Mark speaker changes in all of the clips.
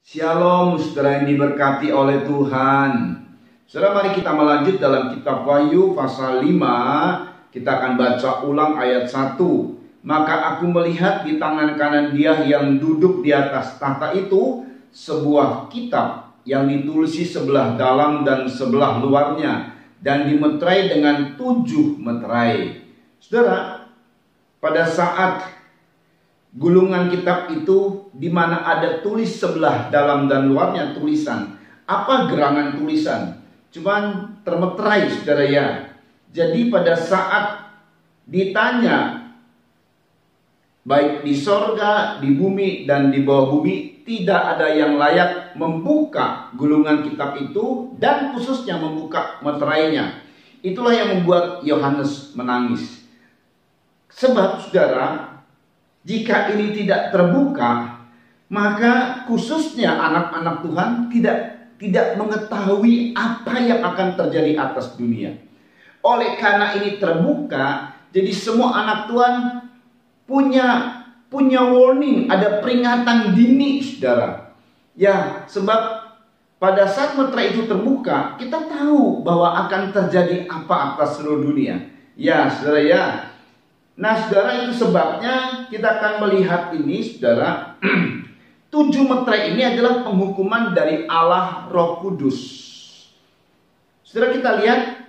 Speaker 1: Shalom, saudara yang diberkati oleh Tuhan. Saudara, mari kita melanjut dalam kitab Wahyu pasal 5. Kita akan baca ulang ayat 1. Maka aku melihat di tangan kanan Dia yang duduk di atas tahta itu sebuah kitab yang ditulisi sebelah dalam dan sebelah luarnya, dan dimeterai dengan 7 meterai. Saudara, pada saat gulungan kitab itu di mana ada tulis sebelah dalam dan luarnya tulisan. Apa gerangan tulisan? Cuman termeterai, saudara ya. Jadi pada saat ditanya, baik di sorga, di bumi, dan di bawah bumi, tidak ada yang layak membuka gulungan kitab itu, dan khususnya membuka meterainya. Itulah yang membuat Yohanes menangis. Sebab saudara, jika ini tidak terbuka, maka khususnya anak-anak Tuhan tidak mengetahui apa yang akan terjadi atas dunia. Oleh karena ini terbuka, jadi semua anak Tuhan punya warning, ada peringatan dini, saudara. Ya, sebab pada saat meterai itu terbuka, kita tahu bahwa akan terjadi apa atas seluruh dunia. Ya, saudara ya. Nah, saudara, itu sebabnya kita akan melihat ini, saudara. 7 meterai ini adalah penghukuman dari Allah Roh Kudus. Saudara, kita lihat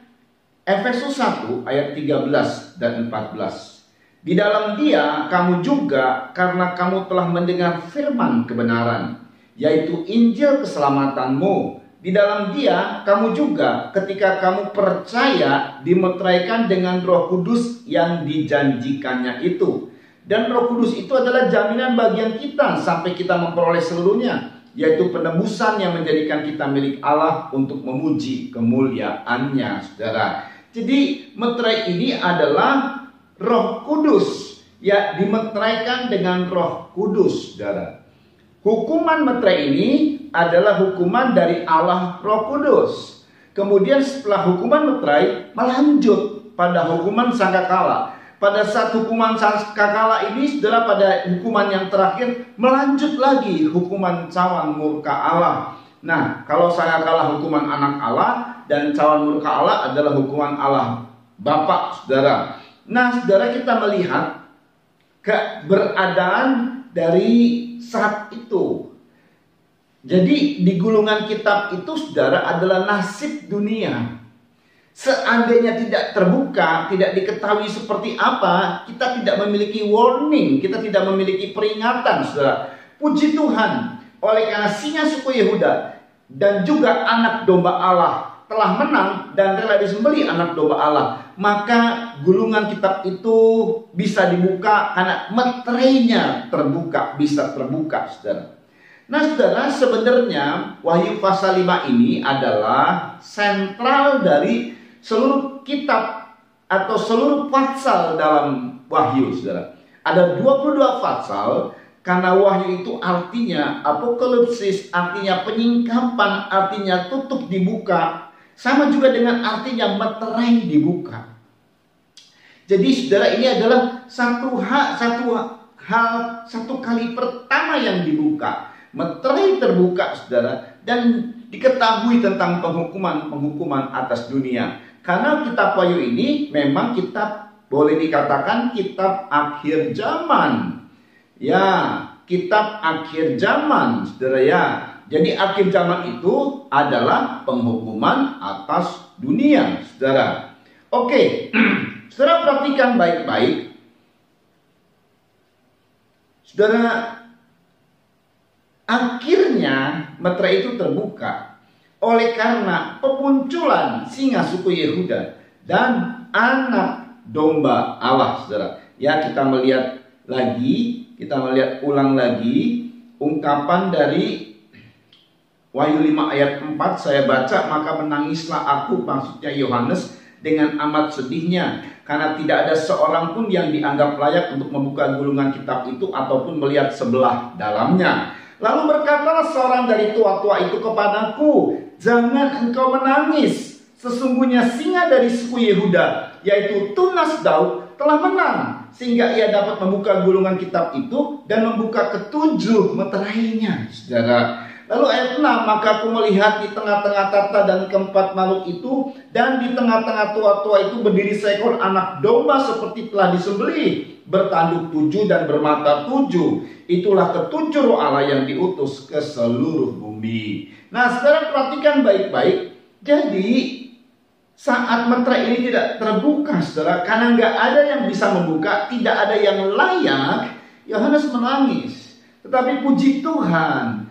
Speaker 1: Efesus 1 ayat 13 dan 14. Di dalam Dia kamu juga, karena kamu telah mendengar firman kebenaran, yaitu Injil keselamatanmu. Di dalam Dia kamu juga, ketika kamu percaya, dimeteraikan dengan Roh Kudus yang dijanjikannya itu. Dan Roh Kudus itu adalah jaminan bagian kita sampai kita memperoleh seluruhnya, yaitu penebusan yang menjadikan kita milik Allah untuk memuji kemuliaannya, saudara. Jadi meterai ini adalah Roh Kudus, ya, dimeteraikan dengan Roh Kudus, saudara. Hukuman meterai ini adalah hukuman dari Allah Roh Kudus. Kemudian setelah hukuman meterai melanjut pada hukuman sangkakala. Pada saat hukuman sangkakala ini, saudara, pada hukuman yang terakhir melanjut lagi hukuman cawan murka Allah. Nah, kalau sangkakala hukuman anak Allah, dan cawan murka Allah adalah hukuman Allah Bapa, saudara. Nah, saudara, kita melihat keberadaan dari saat itu. Jadi di gulungan kitab itu, saudara, adalah nasib dunia. Seandainya tidak terbuka, tidak diketahui seperti apa, kita tidak memiliki warning, kita tidak memiliki peringatan, saudara. Puji Tuhan, oleh karena singa suku Yehuda dan juga anak domba Allah telah menang dan rela disembelih anak domba Allah, maka gulungan kitab itu bisa dibuka karena meterainya terbuka, bisa terbuka, saudara. Nah, saudara, sebenarnya Wahyu pasal 5 ini adalah sentral dari seluruh kitab atau seluruh pasal dalam Wahyu, saudara. Ada 22 pasal, karena Wahyu itu artinya apokalipsis, artinya penyingkapan, artinya tutup dibuka. Sama juga dengan artinya meterai dibuka. Jadi, saudara, ini adalah satu kali pertama yang dibuka. Meterai terbuka, saudara, dan diketahui tentang penghukuman atas dunia. Karena kitab Wahyu ini memang kitab, boleh dikatakan kitab akhir zaman. Ya, kitab akhir zaman, saudara ya. Jadi akhir zaman itu adalah penghukuman atas dunia, saudara. Oke, saudara, perhatikan baik-baik. Saudara, akhirnya meterai itu terbuka oleh karena pemunculan singa suku Yehuda dan anak domba Allah, saudara. Ya, kita melihat ulang lagi ungkapan dari Wahyu 5 ayat 4, saya baca, maka menangislah aku, maksudnya Yohanes, dengan amat sedihnya, karena tidak ada seorang pun yang dianggap layak untuk membuka gulungan kitab itu ataupun melihat sebelah dalamnya. Lalu berkatalah seorang dari tua-tua itu kepadaku, jangan engkau menangis, sesungguhnya singa dari suku Yehuda, yaitu Tunas Daud, telah menang, sehingga ia dapat membuka gulungan kitab itu dan membuka ketujuh meterainya, saudara. Lalu ayat 6, maka aku melihat di tengah-tengah tahta dan keempat makhluk itu, dan di tengah-tengah tua-tua itu berdiri seekor anak domba seperti telah disembelih, bertanduk 7 dan bermata 7. Itulah ketujuh roh Allah yang diutus ke seluruh bumi. Nah, sekarang perhatikan baik-baik. Jadi saat meterai ini tidak terbuka, saudara, karena nggak ada yang bisa membuka, tidak ada yang layak, Yohanes menangis. Tetapi puji Tuhan,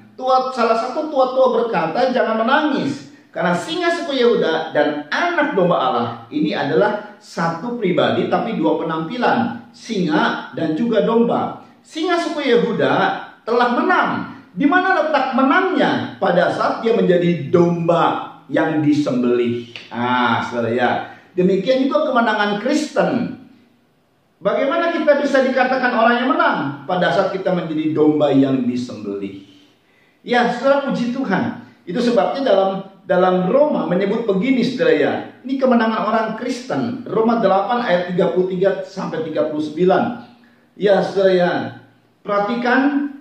Speaker 1: salah satu tua-tua berkata, jangan menangis, karena singa suku Yehuda dan anak domba Allah ini adalah satu pribadi tapi dua penampilan, singa dan juga domba. Singa suku Yehuda telah menang. Di mana letak menangnya? Pada saat dia menjadi domba yang disembelih. Saudara ya. Demikian juga kemenangan Kristen. Bagaimana kita bisa dikatakan orang yang menang? Pada saat kita menjadi domba yang disembelih. Ya, saudara, puji Tuhan. Itu sebabnya dalam Roma menyebut begini, saudara ya. Ini kemenangan orang Kristen. Roma 8 ayat 33 sampai 39. Ya, saudara ya. Perhatikan,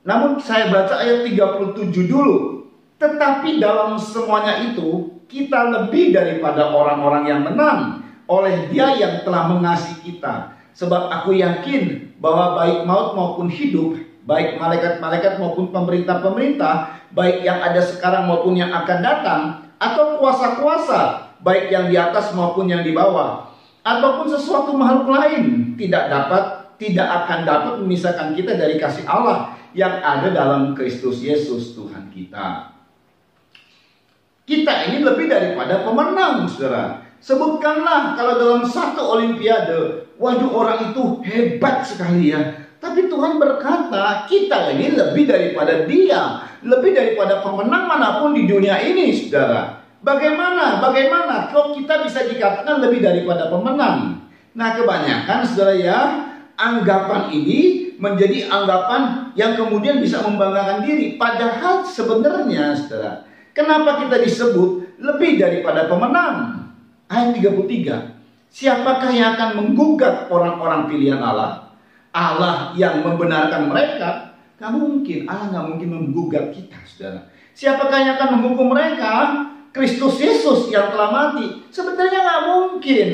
Speaker 1: namun saya baca ayat 37 dulu. Tetapi dalam semuanya itu, kita lebih daripada orang-orang yang menang oleh Dia yang telah mengasihi kita. Sebab aku yakin bahwa baik maut maupun hidup, baik malaikat-malaikat maupun pemerintah-pemerintah, baik yang ada sekarang maupun yang akan datang, atau kuasa-kuasa, baik yang di atas maupun yang di bawah, ataupun sesuatu makhluk lain, tidak akan dapat memisahkan kita dari kasih Allah yang ada dalam Kristus Yesus Tuhan kita. Kita ini lebih daripada pemenang, saudara. Sebutkanlah kalau dalam satu olimpiade, waduh, orang itu hebat sekali ya. Tapi Tuhan berkata, kita ini lebih daripada dia, lebih daripada pemenang manapun di dunia ini, saudara. Bagaimana kalau kita bisa dikatakan lebih daripada pemenang? Nah, kebanyakan, saudara ya, anggapan ini menjadi anggapan yang kemudian bisa membanggakan diri. Padahal sebenarnya, saudara, kenapa kita disebut lebih daripada pemenang? Ayat 33. Siapakah yang akan menggugat orang-orang pilihan Allah? Allah yang membenarkan mereka? Gak mungkin. Allah gak mungkin menggugat kita, saudara. Siapakah yang akan menghukum mereka? Kristus Yesus yang telah mati. Sebenarnya gak mungkin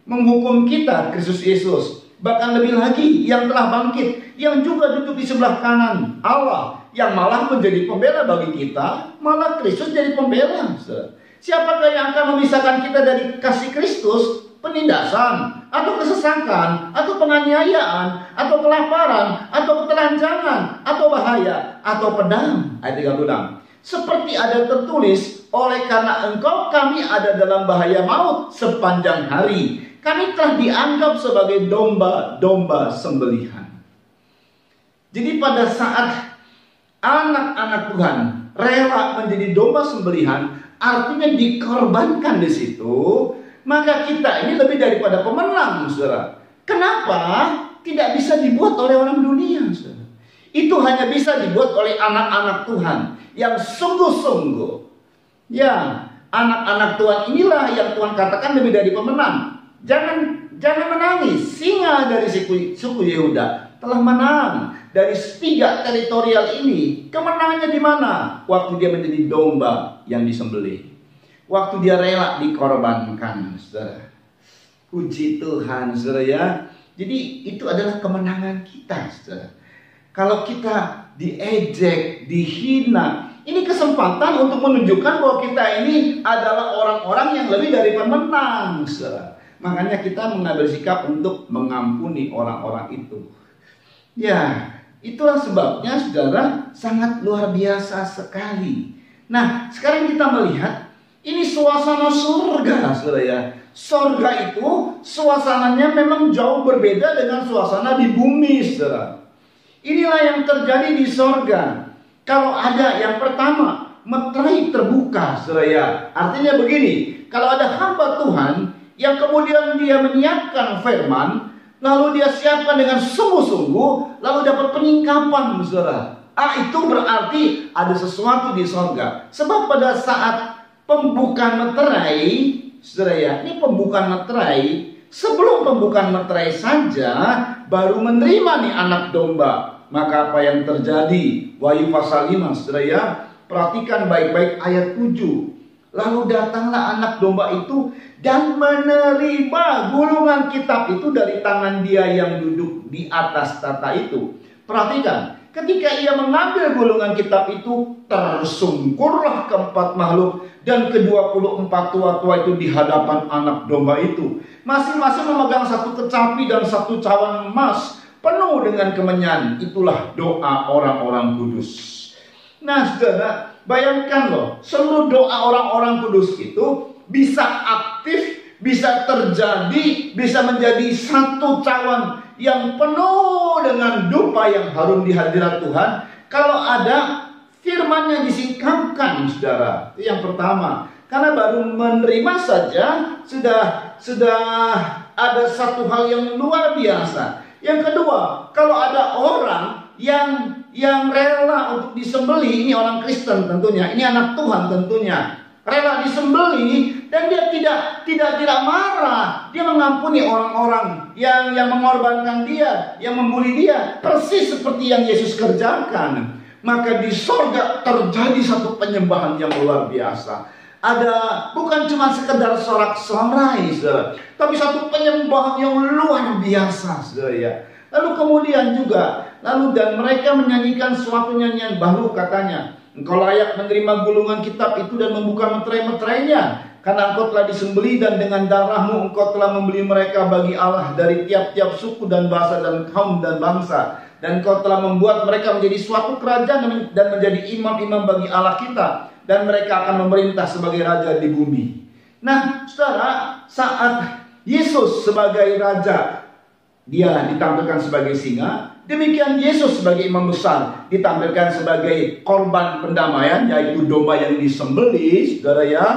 Speaker 1: menghukum kita, Kristus Yesus. Bahkan lebih lagi, yang telah bangkit, yang juga duduk di sebelah kanan Allah, yang malah menjadi pembela bagi kita, malah Kristus jadi pembela. Siapakah yang akan memisahkan kita dari kasih Kristus? Penindasan, atau kesesakan, atau penganiayaan, atau kelaparan, atau ketelanjangan, atau bahaya, atau pedang. Ayat 36. Seperti ada tertulis, oleh karena engkau kami ada dalam bahaya maut sepanjang hari. Kami telah dianggap sebagai domba-domba sembelihan. Jadi pada saat anak-anak Tuhan rela menjadi domba sembelihan, artinya dikorbankan di situ, maka kita ini lebih daripada pemenang, saudara. Kenapa tidak bisa dibuat oleh orang dunia, saudara? Itu hanya bisa dibuat oleh anak-anak Tuhan yang sungguh-sungguh. Ya, anak-anak Tuhan inilah yang Tuhan katakan lebih dari pemenang. Jangan menangis. Singa dari suku Yehuda telah menang dari 3 teritorial ini. Kemenangannya di mana? Waktu dia menjadi domba yang disembelih. Waktu dia rela dikorbankan, saudara. Puji Tuhan, saudara ya. Jadi itu adalah kemenangan kita, saudara. Kalau kita diejek, dihina, ini kesempatan untuk menunjukkan bahwa kita ini adalah orang-orang yang lebih dari pemenang, saudara. Makanya kita mengambil sikap untuk mengampuni orang-orang itu. Ya, itulah sebabnya, saudara, sangat luar biasa sekali. Nah, sekarang kita melihat ini suasana surga, saudara ya. Surga itu suasananya memang jauh berbeda dengan suasana di bumi, saudara. Inilah yang terjadi di surga. Kalau ada yang pertama, meterai terbuka, saudara ya. Artinya begini, kalau ada hamba Tuhan yang kemudian dia menyiapkan firman, lalu dia siapkan dengan sungguh-sungguh, lalu dapat peningkapan, saudara. Itu berarti ada sesuatu di surga. Sebab pada saat pembukaan meterai, saudara ya, ini pembukaan meterai, sebelum pembukaan meterai saja, baru menerima nih anak domba. Maka apa yang terjadi? Wahyu pasal 5, saudara ya, Perhatikan baik-baik ayat 7. Lalu datanglah anak domba itu dan menerima gulungan kitab itu dari tangan dia yang duduk di atas tahta itu. Perhatikan, ketika ia mengambil gulungan kitab itu, tersungkurlah keempat makhluk dan ke-24 tua-tua itu di hadapan anak domba itu. Masing-masing memegang satu kecapi dan satu cawan emas penuh dengan kemenyan. Itulah doa orang-orang kudus. Nah, saudara, bayangkan loh, seluruh doa orang-orang kudus itu bisa aktif, bisa terjadi, bisa menjadi satu cawan yang penuh dengan dupa yang harum di hadirat Tuhan kalau ada firman yang disingkapkan, saudara. Itu yang pertama. Karena baru menerima saja sudah ada satu hal yang luar biasa. Yang kedua, kalau ada orang yang rela untuk disembelih, ini orang Kristen tentunya, ini anak Tuhan tentunya, rela disembelih dan dia tidak marah, dia mengampuni orang-orang yang mengorbankan dia, yang membuli dia, persis seperti yang Yesus kerjakan. Maka di sorga terjadi satu penyembahan yang luar biasa. Ada bukan cuma sekedar sorak-sorai, tapi satu penyembahan yang luar biasa, saudara ya. Lalu kemudian juga, dan mereka menyanyikan suatu nyanyian baru, katanya, engkau layak menerima gulungan kitab itu dan membuka meterai-meterainya, karena engkau telah disembelih dan dengan darahmu engkau telah membeli mereka bagi Allah dari tiap-tiap suku dan bahasa dan kaum dan bangsa. Dan engkau telah membuat mereka menjadi suatu kerajaan dan menjadi imam-imam bagi Allah kita. Dan mereka akan memerintah sebagai raja di bumi. Nah, saudara, saat Yesus sebagai raja, dia ditampilkan sebagai singa. Demikian Yesus sebagai imam besar ditampilkan sebagai korban pendamaian, yaitu domba yang disembelih, saudara ya.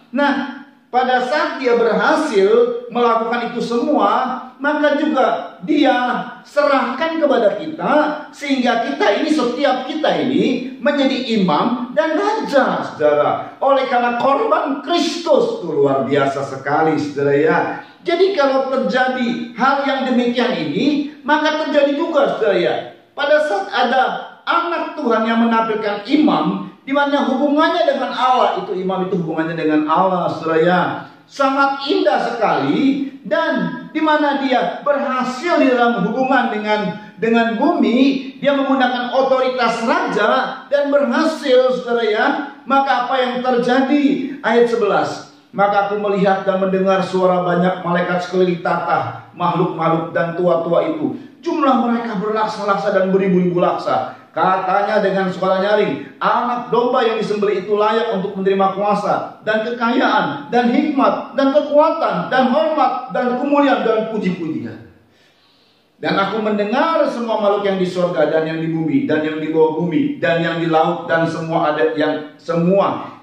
Speaker 1: Nah, pada saat dia berhasil melakukan itu semua, maka juga dia serahkan kepada kita, sehingga setiap kita ini menjadi imam dan raja, saudara. Oleh karena korban Kristus, itu luar biasa sekali, saudara ya. Jadi kalau terjadi hal yang demikian ini, maka terjadi juga, saudara ya. Pada saat ada anak Tuhan yang menampilkan imam, di mana hubungannya dengan Allah, itu imam itu hubungannya dengan Allah, saudara ya. Sangat indah sekali, dan di mana dia berhasil di dalam hubungan dengan bumi, dia menggunakan otoritas raja dan berhasil, saudara ya. Maka apa yang terjadi? Ayat 11. Maka aku melihat dan mendengar suara banyak malaikat sekeliling tahta, makhluk-makhluk dan tua-tua itu. Jumlah mereka berlaksa-laksa dan beribu-ribu laksa. Katanya dengan suara nyaring, anak domba yang disembelih itu layak untuk menerima kuasa dan kekayaan dan hikmat dan kekuatan dan hormat dan kemuliaan dan puji-pujian. Dan aku mendengar semua makhluk yang di surga dan yang di bumi dan yang di bawah bumi dan yang di laut dan semua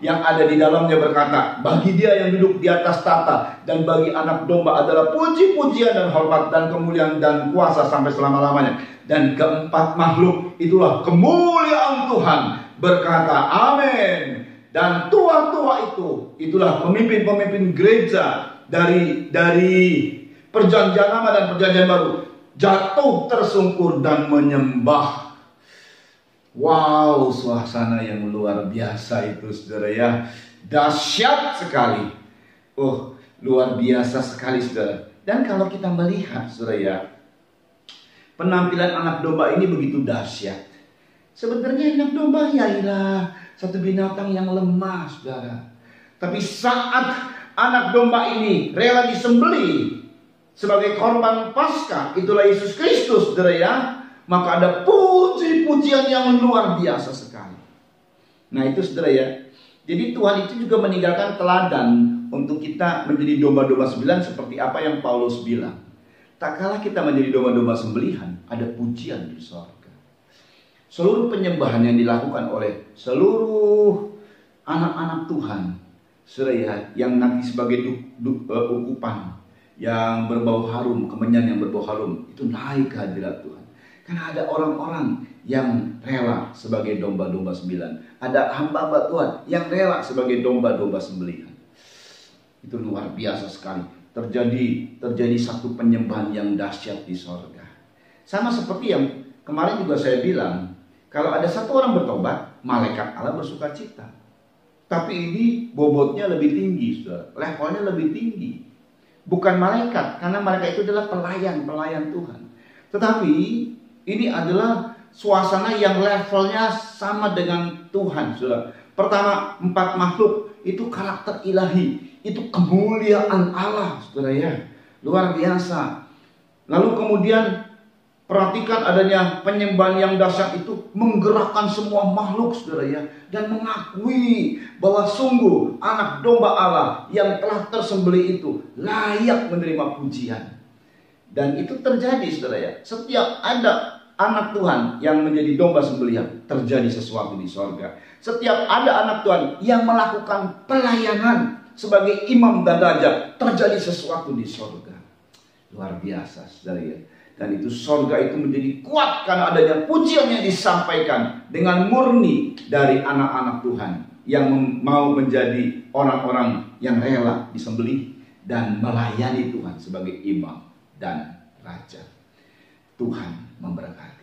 Speaker 1: yang ada di dalamnya berkata, bagi dia yang duduk di atas tahta dan bagi anak domba adalah puji-pujian dan hormat dan kemuliaan dan kuasa sampai selama-lamanya. Dan keempat makhluk itulah kemuliaan Tuhan berkata amin. Dan tua-tua itulah pemimpin-pemimpin gereja dari perjanjian lama dan perjanjian baru, jatuh tersungkur dan menyembah. Wow, suasana yang luar biasa itu, saudara ya. Dahsyat sekali. Oh, luar biasa sekali, saudara. Dan kalau kita melihat, saudara ya, penampilan anak domba ini begitu dahsyat. Sebenarnya anak domba ialah satu binatang yang lemah, saudara. Tapi saat anak domba ini rela disembelih sebagai korban Paskah, itulah Yesus Kristus, saudara ya, maka ada puji-pujian yang luar biasa sekali. Nah itu, saudara ya. Jadi Tuhan itu juga meninggalkan teladan untuk kita menjadi domba-domba sembelihan seperti apa yang Paulus bilang. Tak kalah kita menjadi domba-domba sembelihan, ada pujian di sorga. Seluruh penyembahan yang dilakukan oleh seluruh anak-anak Tuhan, saudara ya, yang nanti sebagai ukupan yang berbau harum, kemenyan yang berbau harum, itu naik ke hadirat Tuhan. Karena ada orang-orang yang rela sebagai domba-domba sembelihan. Ada hamba-hamba Tuhan yang rela sebagai domba-domba sembelihan. Itu luar biasa sekali. Terjadi satu penyembahan yang dahsyat di sorga. Sama seperti yang kemarin juga saya bilang, kalau ada satu orang bertobat, malaikat Allah bersuka cita. Tapi ini bobotnya lebih tinggi, saudara. Levelnya lebih tinggi. Bukan malaikat, karena malaikat itu adalah pelayan Tuhan. Tetapi ini adalah suasana yang levelnya sama dengan Tuhan, saudara. Pertama, 4 makhluk itu karakter ilahi, itu kemuliaan Allah, saudara ya. Luar biasa. Lalu kemudian perhatikan adanya penyembahan yang dahsyat itu menggerakkan semua makhluk, saudara ya, dan mengakui bahwa sungguh anak domba Allah yang telah tersembelih itu layak menerima pujian. Dan itu terjadi, saudara ya. Setiap ada anak Tuhan yang menjadi domba sembelihan, terjadi sesuatu di sorga. Setiap ada anak Tuhan yang melakukan pelayanan sebagai imam dan raja, terjadi sesuatu di sorga. Luar biasa, saudara ya. Dan itu sorga itu menjadi kuat karena adanya pujian yang disampaikan dengan murni dari anak-anak Tuhan yang mau menjadi orang-orang yang rela disembelih dan melayani Tuhan sebagai imam dan raja. Tuhan memberkati.